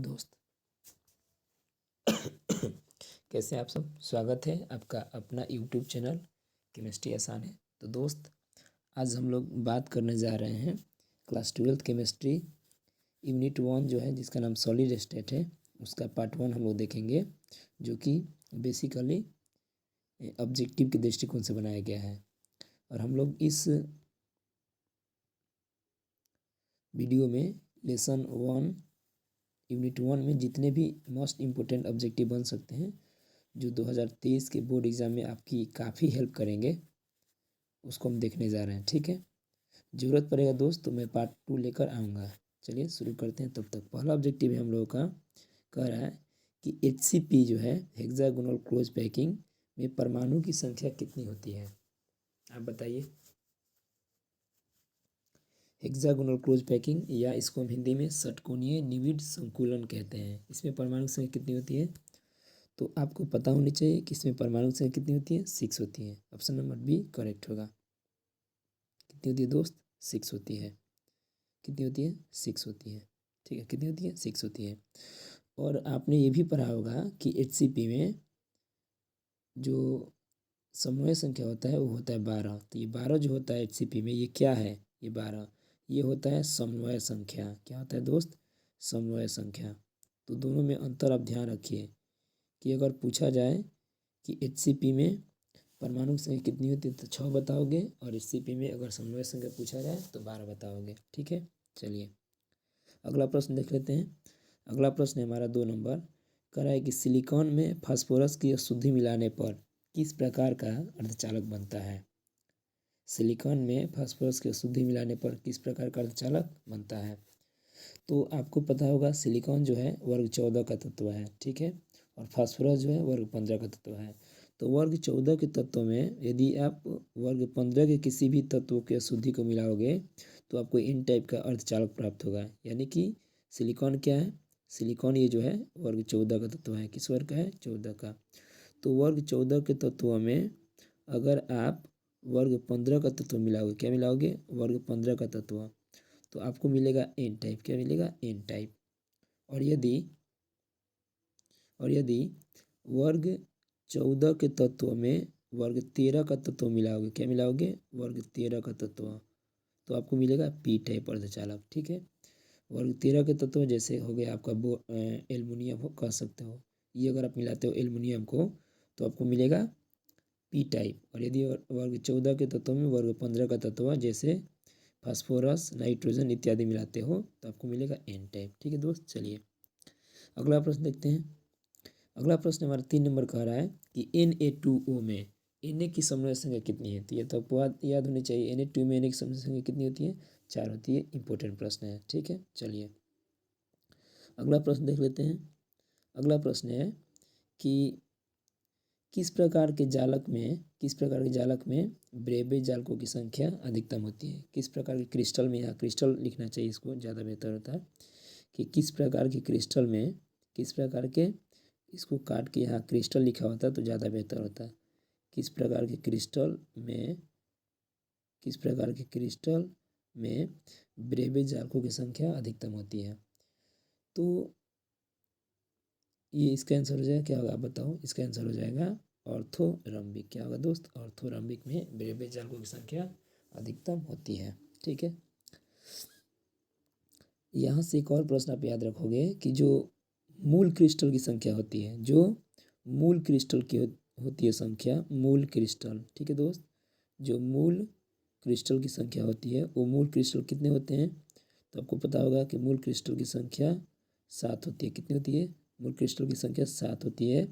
दोस्त कैसे आप सब। स्वागत है आपका अपना यूट्यूब चैनल केमिस्ट्री आसान है। तो दोस्त आज हम लोग बात करने जा रहे हैं क्लास 12th केमिस्ट्री यूनिट 1 जो है जिसका नाम सॉलिड स्टेट है, उसका पार्ट 1 हम लोग देखेंगे, जो कि बेसिकली ऑब्जेक्टिव के दृष्टिकोण से बनाया गया है। और हम लोग इस वीडियो में लेसन 1 यूनिट 1 में जितने भी मोस्ट इम्पोर्टेंट ऑब्जेक्टिव बन सकते हैं जो 2023 के बोर्ड एग्ज़ाम में आपकी काफ़ी हेल्प करेंगे, उसको हम देखने जा रहे हैं। ठीक है, ज़रूरत पड़ेगा दोस्त तो मैं पार्ट 2 लेकर आऊँगा। चलिए शुरू करते हैं। तब तक पहला ऑब्जेक्टिव है हम लोगों का, कह रहा है कि HCP जो है हेक्सागोनल क्लोज पैकिंग में परमाणु की संख्या कितनी होती है, आप बताइए। हेक्सागोनल क्लोज पैकिंग या इसको हम हिंदी में षटकोणीय निविड संकुलन कहते हैं, इसमें परमाणु की संख्या कितनी होती है। तो आपको पता होनी चाहिए कि इसमें परमाणु संख्या कितनी होती है, 6 होती है। ऑप्शन नंबर बी करेक्ट होगा। कितनी होती है दोस्त, 6 होती है। कितनी होती है, 6 होती है। ठीक है, कितनी होती है, 6 होती है। और आपने ये भी पढ़ा होगा कि HCP में जो समन्वय संख्या होता है वो होता है 12। तो ये 12 जो होता है HCP में, ये क्या है, ये 12 ये होता है समन्वय संख्या। क्या होता है दोस्त, समन्वय संख्या। तो दोनों में अंतर आप ध्यान रखिए कि अगर पूछा जाए कि HCP में परमाणु संख्या कितनी होती है तो 6 बताओगे, और HCP में अगर समन्वय संख्या पूछा जाए तो 12 बताओगे। ठीक है, चलिए अगला प्रश्न देख लेते हैं। अगला प्रश्न है हमारा 2 नंबर, कह रहा है कि सिलिकॉन में फास्फोरस की अशुद्धि मिलाने पर किस प्रकार का अर्धचालक बनता है। सिलिकॉन में फास्फोरस की अशुद्धि मिलाने पर किस प्रकार का अर्धचालक बनता है। तो आपको पता होगा सिलिकॉन जो है वर्ग 14 का तत्व है। ठीक है, और फास्फोरस जो है वर्ग 15 का तत्व है। तो वर्ग 14 के तत्व में यदि आप वर्ग 15 के किसी भी तत्व के अशुद्धि को मिलाओगे तो आपको इन टाइप का अर्धचालक प्राप्त होगा। यानी कि सिलिकॉन क्या है, सिलिकॉन ये जो है वर्ग 14 का तत्व है। किस वर्ग का है, 14 का। तो वर्ग 14 के तत्वों में अगर आप वर्ग 15 का तत्व मिलाओगे, क्या मिलाओगे, वर्ग 15 का तत्व, तो आपको मिलेगा एन टाइप। क्या मिलेगा, एन टाइप। और यदि वर्ग 14 के तत्व में वर्ग 13 का तत्व मिलाओगे, क्या मिलाओगे, वर्ग 13 का तत्व, तो आपको मिलेगा पी टाइप अर्धचालक। ठीक है, वर्ग 13 के तत्व जैसे हो गया आपका एल्युमिनियम हो कह सकते हो, ये अगर आप मिलाते हो एल्युमिनियम को तो आपको मिलेगा पी टाइप। और यदि वर्ग 14 के तत्व में वर्ग 15 का तत्व जैसे फास्फोरस, नाइट्रोजन इत्यादि मिलाते हो तो आपको मिलेगा एन टाइप। ठीक है दोस्त, चलिए अगला प्रश्न देखते हैं। अगला प्रश्न हमारा 3 नंबर कह रहा है कि Na2O में Na की समन्वय संख्या कितनी है। तो ये तो आपको याद होनी चाहिए, Na2 में Na की समन्वय संख्या कितनी होती है, 4 होती है। इंपॉर्टेंट प्रश्न है। ठीक है, चलिए अगला प्रश्न देख लेते हैं। अगला प्रश्न है कि किस प्रकार के जालक में ब्रेबे जालकों की संख्या अधिकतम होती है। किस प्रकार के क्रिस्टल में, यहाँ क्रिस्टल लिखना चाहिए, इसको ज़्यादा बेहतर होता है कि किस प्रकार के क्रिस्टल में, किस प्रकार के, इसको काट के यहाँ क्रिस्टल लिखा होता है तो ज़्यादा बेहतर होता है। किस प्रकार के क्रिस्टल में ब्रेबे जालकों की संख्या अधिकतम होती है। तो ये इसका आंसर हो जाएगा, क्या होगा आप बताओ। इसका आंसर हो जाएगा ऑर्थोरम्बिक। क्या होगा दोस्त, ऑर्थोरम्बिक में ब्रेबे जालकों की संख्या अधिकतम होती है। ठीक है, यहाँ से एक और प्रश्न आप याद रखोगे कि जो मूल क्रिस्टल की संख्या होती है, जो मूल क्रिस्टल की होती है संख्या, मूल क्रिस्टल। ठीक है दोस्त, जो मूल क्रिस्टल की संख्या होती है वो मूल क्रिस्टल कितने होते हैं। तो आपको पता होगा कि मूल क्रिस्टल की संख्या 7 होती है। कितनी होती है, मूल क्रिस्टल की संख्या 7 होती है।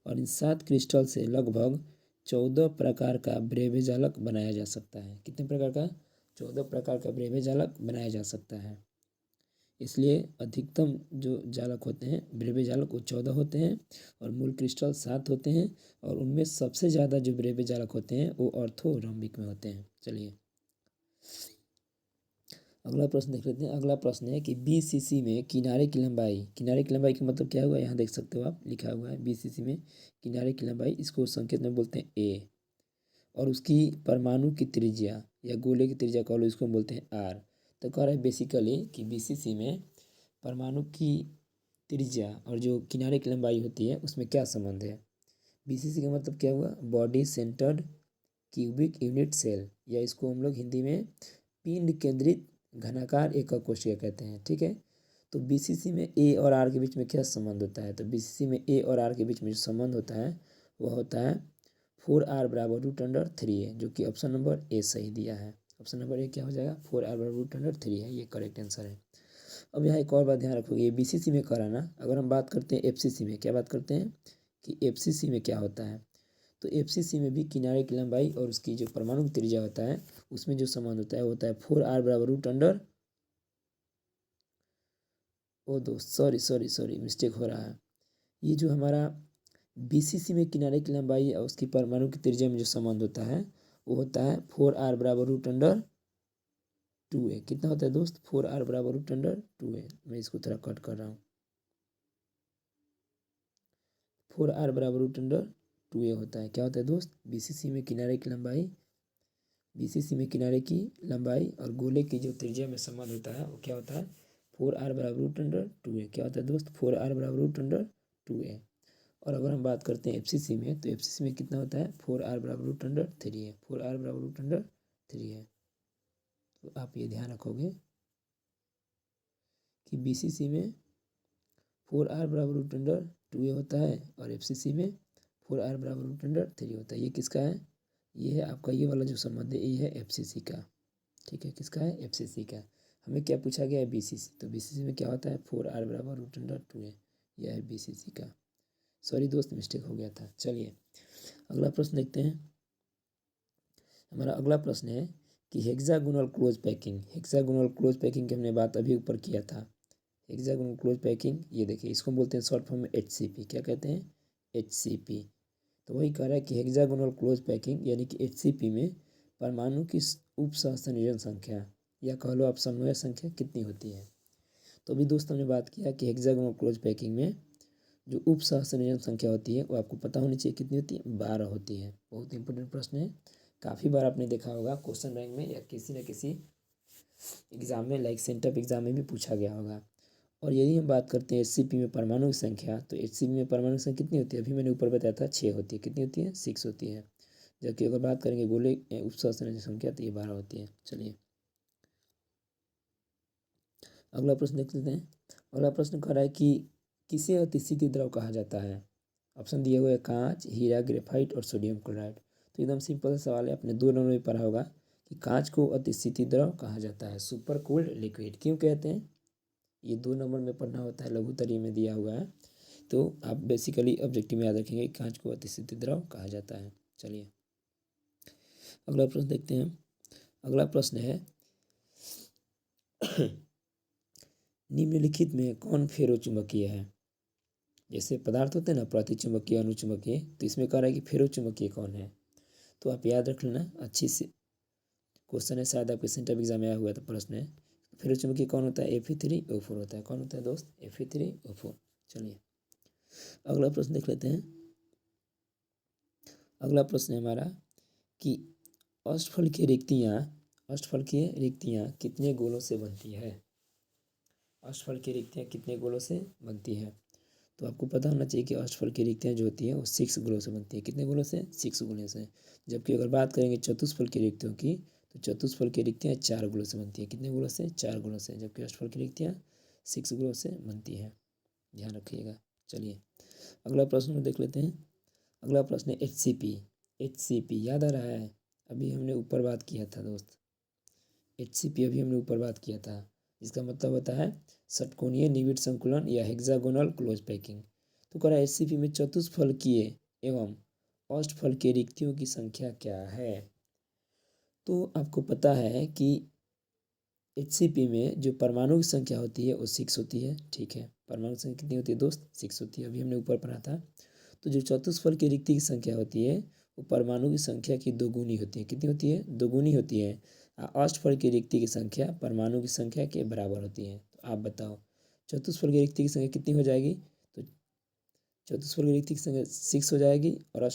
और इन 7 क्रिस्टल से लगभग 14 प्रकार का ब्रेबे जालक बनाया जा सकता है। कितने प्रकार का, 14 प्रकार का ब्रेबे जालक बनाया जा सकता है। इसलिए अधिकतम जो जालक होते हैं ब्रेबे जालक वो 14 होते हैं और मूल क्रिस्टल 7 होते हैं। और उनमें सबसे ज़्यादा जो ब्रेबे जालक होते हैं वो ऑर्थोरम्बिक में होते हैं। चलिए अगला प्रश्न देख लेते हैं। अगला प्रश्न है कि BCC में किनारे की लंबाई का मतलब क्या हुआ, यहाँ देख सकते हो आप, लिखा हुआ है BCC में किनारे की लंबाई, इसको संकेत में बोलते हैं A। और उसकी परमाणु की त्रिज्या या गोले की त्रिज्या कह लो, इसको हम बोलते हैं R। तो कह रहा है बेसिकली कि BCC में परमाणु की त्रिज्या और जो किनारे की लंबाई होती है उसमें क्या संबंध है। बीसीसी का मतलब क्या हुआ, body centred cubic unit cell, या इसको हम लोग हिंदी में पिंड केंद्रित घनाकार एकक कोशिका कहते हैं। ठीक है, तो बीसीसी में ए और आर के बीच में क्या संबंध होता है, तो बीसीसी में ए और आर के बीच में जो संबंध होता है वह होता है 4r बराबर रूट अंडर 3 है, जो कि ऑप्शन नंबर ए सही दिया है। ऑप्शन नंबर ए क्या हो जाएगा, 4r बराबर रूट अंडर 3 है, ये करेक्ट आंसर है। अब यहाँ एक और बात ध्यान रखोगे, ये बीसीसी में करा ना, अगर हम बात करते हैं एफसीसी में, क्या बात करते हैं कि एफसीसी में क्या होता है, तो एफसीसी में भी किनारे की लंबाई और उसकी जो परमाणु त्रिज्या होता है उसमें जो संबंध होता है वो होता है 4r बराबर रूट अंडर, ओ दोस्त सॉरी सॉरी सॉरी मिस्टेक हो रहा है, ये जो हमारा बीसीसी में किनारे की लंबाई और उसकी परमाणु की त्रिज्या में जो संबंध होता है वो होता है 4r बराबर रूट अंडर 2a। कितना होता है दोस्त, 4r बराबर रूट अंडर 2a। मैं इसको थोड़ा कट कर रहा हूँ, 4r बराबर रूट अंडर 2a होता है। क्या होता है दोस्त, बीसीसी में किनारे की लंबाई, बीसीसी में किनारे की लंबाई और गोले की जो त्रिज्या में संबंध होता है वो क्या होता है 4r बराबर रूट अंडर 2a। क्या होता है दोस्त, 4r बराबर रूट अंडर 2a। और अगर हम बात करते हैं एफसीसी में, तो एफसीसी में कितना होता है 4r बराबर रूट अंडर 3 है, 4r बराबर रूट अंडर 3 है। तो आप ये ध्यान रखोगे कि बीसीसी में 4r बराबर रूट अंडर 2a होता है और एफसीसी में 4r बराबर रूट अंडर 3 होता है। ये किसका है, ये है आपका ये वाला जो संबंध है, ये है एफसीसी का। ठीक है, किसका है, एफसीसी का। हमें क्या पूछा गया है, बीसीसी, तो बीसीसी में क्या होता है 4r बराबर रूट अंडर 2a, यह है बीसीसी का। सॉरी दोस्त मिस्टेक हो गया था। चलिए अगला प्रश्न देखते हैं। हमारा अगला प्रश्न है कि hexagonal close packing, hexagonal close packing की हमने बात अभी ऊपर किया था। हेक्सागोनल क्लोज पैकिंग, ये देखिए इसको बोलते हैं शॉर्ट फॉर्म में एचसीपी। क्या कहते हैं, एचसीपी। तो वही कह रहा है कि हेक्सागोनल क्लोज पैकिंग यानी कि एचसीपी में परमाणु की उप सहसंयोजन संख्या या कह लो आप समन्वय संख्या कितनी होती है। तो अभी दोस्त हमने बात किया कि हेक्सागोनल क्लोज पैकिंग में जो उप सहसंयोजन संख्या होती है वो आपको पता होनी चाहिए, कितनी होती है, 12 होती है। बहुत इंपॉर्टेंट प्रश्न है, काफ़ी बार आपने देखा होगा क्वेश्चन बैंक में या किसी न किसी एग्जाम में, लाइक सेंटअप एग्जाम में भी पूछा गया होगा। और यदि हम बात करते हैं एचसीपी में परमाणु की संख्या, तो एचसीपी में परमाणु की संख्या कितनी होती है, अभी मैंने ऊपर बताया था 6 होती है। कितनी होती है, 6 होती है। जबकि अगर बात करेंगे गोले उप सहसंयोजन संख्या तो ये 12 होती है। चलिए अगला प्रश्न देख लेते हैं। अगला प्रश्न कह रहा है कि किसे अतिस्थिति द्रव कहा जाता है। ऑप्शन दिए हुए कांच, हीरा, ग्रेफाइट और सोडियम क्लोराइड। तो एकदम सिंपल सा सवाल है, आपने 2 नंबर में पढ़ा होगा कि कांच को अतिस्थिति द्रव कहा जाता है, सुपर कूल्ड लिक्विड क्यों कहते हैं। ये 2 नंबर में पढ़ना होता है, लघुत्तरी में दिया हुआ है। तो आप बेसिकली ऑब्जेक्टिव में याद रखेंगे कांच को अतिस्थिति द्रव कहा जाता है। चलिए अगला प्रश्न देखते हैं। अगला प्रश्न है निम्नलिखित में कौन फेरोचुंबकीय है। जैसे पदार्थ होते हैं ना प्रतिचुंबकीय, अनुचुंबकीय, तो इसमें कह रहा है कि फेरोचुंबकीय कौन है। तो आप याद रख लेना, अच्छी से क्वेश्चन है, शायद आपके सेंटर एग्जाम में आया हुआ था प्रश्न है। फेरोचुंबकीय कौन होता है, Fe3O4 होता है। कौन होता है दोस्त, Fe3O4। चलिए अगला प्रश्न देख लेते हैं। अगला प्रश्न है हमारा कि अष्टफलकीय रिक्तियाँ कितने गोलों से बनती है। अष्टफलकीय रिक्तियाँ कितने गोलों से बनती है। तो आपको पता होना चाहिए कि अष्टफलकीय रिक्तियाँ जो होती है वो 6 गोलों से बनती है। कितने गोलों से, 6 गोलों से। जबकि अगर बात करेंगे चतुष्फलकीय रिक्तियों की, तो चतुष्फलकीय रिक्तियाँ 4 गोलों से बनती है। कितने गोलों से, 4 गोलों से। जबकि अष्टफलकीय रिक्तियाँ 6 गोलों से बनती है, ध्यान रखिएगा। चलिए अगला प्रश्न देख लेते हैं। अगला प्रश्न है एचसीपी याद आ रहा है, अभी हमने ऊपर बात किया था दोस्त, एचसीपी अभी हमने ऊपर बात किया था, जिसका मतलब होता है षटकोणीय निविड़ संकुलन या हेक्सागोनल क्लोज पैकिंग। तो कह रहा है एचसीपी में चतुष्फलकीय एवं अष्टफलकीय रिक्तियों की संख्या क्या है। तो आपको पता है कि एचसीपी में जो परमाणु की संख्या होती है वो 6 होती है। ठीक है, परमाणु की संख्या कितनी होती है दोस्त, 6 होती है, अभी हमने ऊपर पढ़ा था। तो जो चतुष्फलकीय रिक्ति की संख्या होती है वो परमाणु की संख्या की दोगुनी होती है। कितनी होती है, दोगुनी होती है। अष्टफलकीय रिक्ति की संख्या परमाणु की संख्या के बराबर होती है। तो आप बताओ चतुष्फलकीय रिक्ति की संख्या कितनी हो जाएगी, तो चतुष्फलकीय रिक्ति की संख्या 6 हो जाएगी और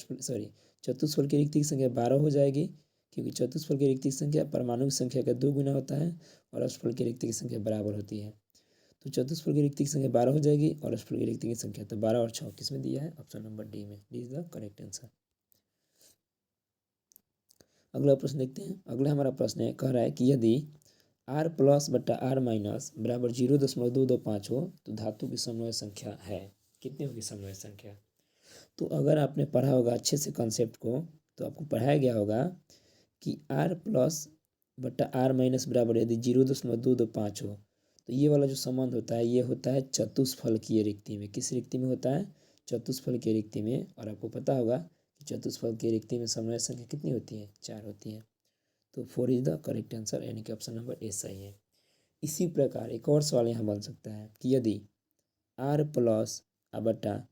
चतुष्फलकीय रिक्ति की संख्या 12 हो जाएगी, क्योंकि चतुष्फलकीय रिक्ति की संख्या परमाणु की संख्या का 2 गुना होता है और अष्टफलकीय रिक्ति की संख्या बराबर होती है। तो चतुष्फल की रिक्ति की संख्या 12 हो जाएगी और अष्टफल की रिक्ति की संख्या, तो 12 और 6 किसमें दिया है? ऑप्शन नंबर डी में। D is the correct answer. अगला प्रश्न देखते हैं। अगला हमारा प्रश्न है, कह रहा है कि यदि आर प्लस बट्टा आर माइनस बराबर 0.225 हो तो धातु की समन्वय संख्या है। कितनी होगी समन्वय संख्या? तो अगर आपने पढ़ा होगा अच्छे से कॉन्सेप्ट को, तो आपको पढ़ाया गया होगा कि आर प्लस बट्टा आर माइनस बराबर यदि 0.225 हो तो ये वाला जो संबंध होता है ये होता है चतुष्फल की रिक्ति में। किस रिक्ति में होता है? चतुष्फल की रिक्ति में। और आपको पता होगा कि चतुष्फल की रिक्ति में समन्वय संख्या कितनी होती है? 4 होती है। तो 4 इज द करेक्ट आंसर, यानी कि ऑप्शन नंबर ए सही है। इसी प्रकार एक और सवाल यहाँ बन सकता है कि यदि आर प्लस बटा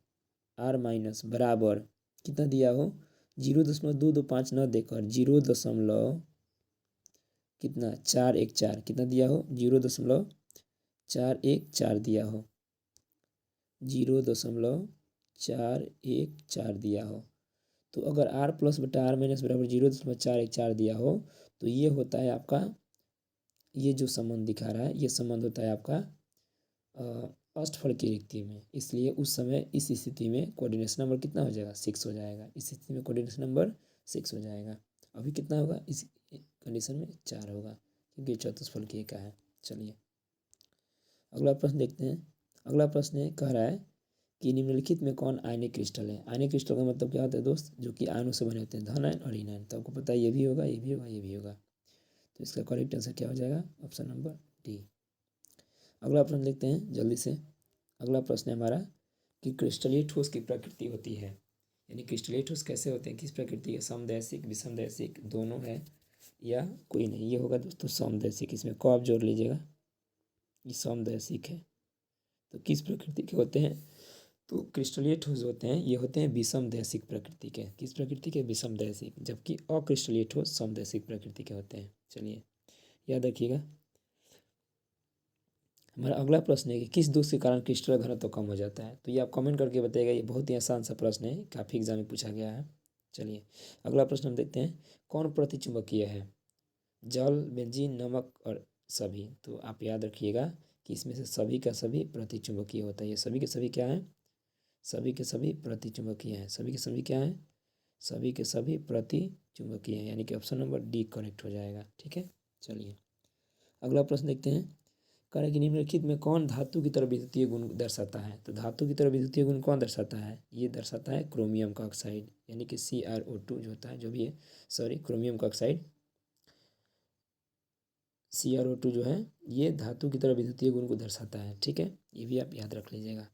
आर माइनस बराबर कितना दिया हो? 0.225 न देकर 0 दशमलव कितना 414 कितना दिया हो? 0.414 दिया हो, 0.414 दिया हो। तो अगर आर प्लस बटा आर माइनस बराबर 0.414 दिया हो तो ये होता है आपका, ये जो संबंध दिखा रहा है ये संबंध होता है आपका अष्टफल की रिक्ति में। इसलिए उस समय इस स्थिति में कोऑर्डिनेशन नंबर कितना हो जाएगा? 6 हो जाएगा। इस स्थिति में कोऑर्डिनेशन नंबर 6 हो जाएगा। अभी कितना होगा? इस कंडीशन में 4 होगा क्योंकि चतुष्फल की का है। चलिए अगला प्रश्न देखते हैं। अगला प्रश्न है, कह रहा है कि निम्नलिखित में कौन आयनिक क्रिस्टल है? आयनिक क्रिस्टल का मतलब क्या होता है दोस्त? जो कि आयनों से बने होते हैं, धन आयन और ऋण आयन। तो आपको पता है ये भी होगा, ये भी होगा, ये भी होगा। तो इसका करेक्ट आंसर क्या हो जाएगा? Option number D. अगला प्रश्न देखते हैं जल्दी से। अगला प्रश्न है हमारा कि क्रिस्टलीय ठोस की प्रकृति होती है, यानी क्रिस्टलीय ठोस कैसे होते हैं, किस प्रकृति के? समदैशिक, विषमदैशिक, दोनों है या कोई नहीं? ये होगा दोस्तों समदैशिक। इसमें को आप जोड़ लीजिएगा, ये समदैशिक है। तो किस प्रकृति के होते हैं? तो क्रिस्टलीय ठोस होते हैं ये होते हैं विषमदैशिक प्रकृति के। किस प्रकृति के? विषमदैशिक। जबकि अक्रिस्टलीय ठोस समदैशिक प्रकृति के होते हैं। चलिए याद रखिएगा। हमारा अगला प्रश्न है कि किस दोष के कारण क्रिस्टल घनत्व कम हो जाता है? तो ये आप कमेंट करके बताइएगा। ये बहुत ही आसान सा प्रश्न है, काफ़ी एग्जाम में पूछा गया है। चलिए अगला प्रश्न हम देखते हैं। कौन प्रतिचुंबकीय है? जल, बेंजीन, नमक और सभी। तो आप याद रखिएगा कि इसमें से सभी का सभी प्रतिचुंबकीय होता है। ये सभी के सभी क्या हैं? सभी के सभी प्रतिचुंबकीय हैं। सभी के सभी क्या हैं? सभी के सभी प्रतिचुंबकीय हैं, यानी कि ऑप्शन नंबर डी करेक्ट हो जाएगा। ठीक है, चलिए अगला प्रश्न देखते हैं। कह रहा है कि निम्नलिखित में कौन धातु की तरह विद्युतीय गुण दर्शाता है? तो धातु की तरह विद्युतीय गुण कौन दर्शाता है? ये दर्शाता है क्रोमियम का ऑक्साइड, यानी कि CrO2 जो होता है, जो भी है, सॉरी, क्रोमियम का ऑक्साइड CrO2 जो है ये धातु की तरह विद्युतीय गुण को दर्शाता है। ठीक है, ये भी आप याद रख लीजिएगा।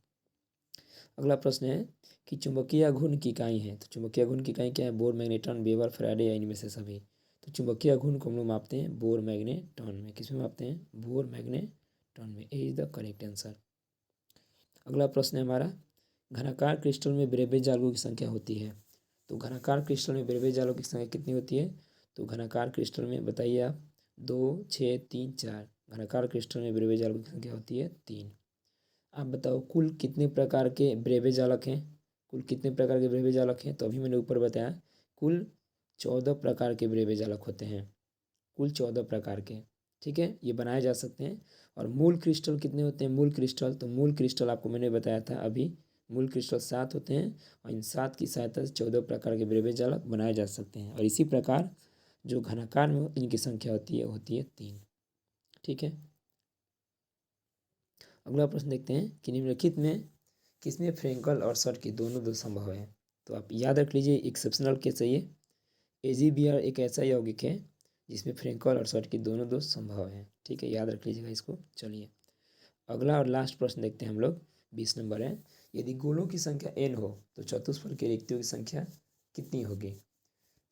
अगला प्रश्न है कि चुंबकीय घूर्णन की इकाई है। तो चुंबकीय घूर्णन की इकाई क्या है? बोर, मैग्नेट्रॉन, वेबर, फैराडे या इनमें से सभी। तो चुंबकीय घूर्णन को हम लोग मापते हैं बोर मैग्नेट्रॉन में। किस में मापते हैं? बोर मैग्नेट्रॉन में। ए इज द करेक्ट आंसर। अगला प्रश्न है हमारा, घनाकार क्रिस्टल में ब्रेबेज जालों की संख्या होती है। तो घनाकार क्रिस्टल में ब्रेबेज जालों की संख्या कितनी होती है? तो घनाकार क्रिस्टल में बताइए आप। 2, 6, 3, 4। घनाकार क्रिस्टल में ब्रेबेज जालों की संख्या होती है 3। आप बताओ कुल कितने प्रकार के ब्रेबेज जालक हैं? कुल कितने प्रकार के ब्रेबेज जालक हैं? तो अभी मैंने ऊपर बताया कुल 14 प्रकार के ब्रेबेज जालक होते हैं। कुल 14 प्रकार के। ठीक है, ये बनाए जा सकते हैं। और मूल क्रिस्टल कितने होते हैं? मूल क्रिस्टल, तो मूल क्रिस्टल आपको मैंने बताया था अभी, मूल क्रिस्टल 7 होते हैं और इन 7 की सहायता से 14 प्रकार के ब्रेबेज जालक बनाए जा सकते हैं। और इसी प्रकार जो घनाकार में इनकी संख्या होती है 3। ठीक है, अगला प्रश्न देखते हैं कि निम्नलिखित में किसमें फ्रेंकल और सर्ट की दोनों दो संभव है? तो आप याद रख लीजिए, एक्सेप्शनल केस है ये। AgBr एक ऐसा यौगिक है जिसमें फ्रेंकल और सर्ट की दोनों दो संभव है। ठीक है, याद रख लीजिएगा इसको। चलिए अगला और लास्ट प्रश्न देखते हैं हम लोग। 20 नंबर है, यदि गोलों की संख्या n हो तो चतुष्फल की रिक्तियों की संख्या कितनी होगी?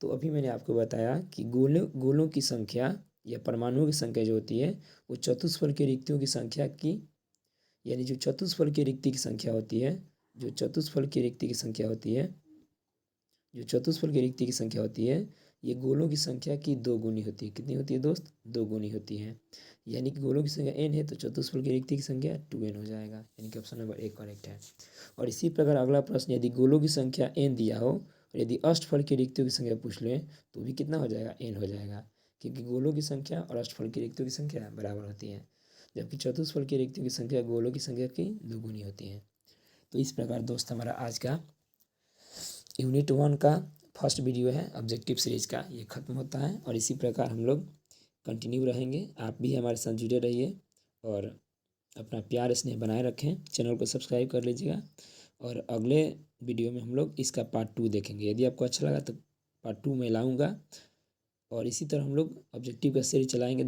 तो अभी मैंने आपको बताया कि गोलों की संख्या या परमाणुओं की संख्या जो होती है वो चतुष्फल की रिक्तियों की संख्या की, यानी जो चतुष्फल की रिक्ति की संख्या होती है, जो चतुष्फल की रिक्ति की संख्या होती है, जो चतुष्फल की रिक्ति की संख्या होती है, ये गोलों की संख्या की 2 गुनी होती है। कितनी होती है दोस्त? 2 गुनी होती है। यानी कि गोलों की संख्या n है तो चतुष्फल की रिक्ति की संख्या 2n हो जाएगा, यानी कि ऑप्शन नंबर ए करेक्ट है। और इसी प्रकार अगला प्रश्न, यदि गोलों की संख्या n दिया हो और यदि अष्टफल की रिक्तियों की संख्या पूछ लें तो भी कितना हो जाएगा? n हो जाएगा, क्योंकि गोलों की संख्या और अष्टफल की रिक्तियों की संख्या बराबर होती है। जबकि चतुष्फल की रिक्तियों की संख्या गोलों की संख्या की दोगुनी होती है। तो इस प्रकार दोस्त हमारा आज का यूनिट 1 का फर्स्ट वीडियो है ऑब्जेक्टिव सीरीज़ का, ये ख़त्म होता है। और इसी प्रकार हम लोग कंटिन्यू रहेंगे। आप भी हमारे साथ जुड़े रहिए और अपना प्यार स्नेह बनाए रखें। चैनल को सब्सक्राइब कर लीजिएगा और अगले वीडियो में हम लोग इसका पार्ट 2 देखेंगे। यदि आपको अच्छा लगा तो पार्ट 2 में लाऊंगा। और इसी तरह हम लोग ऑब्जेक्टिव का सीरीज चलाएंगे।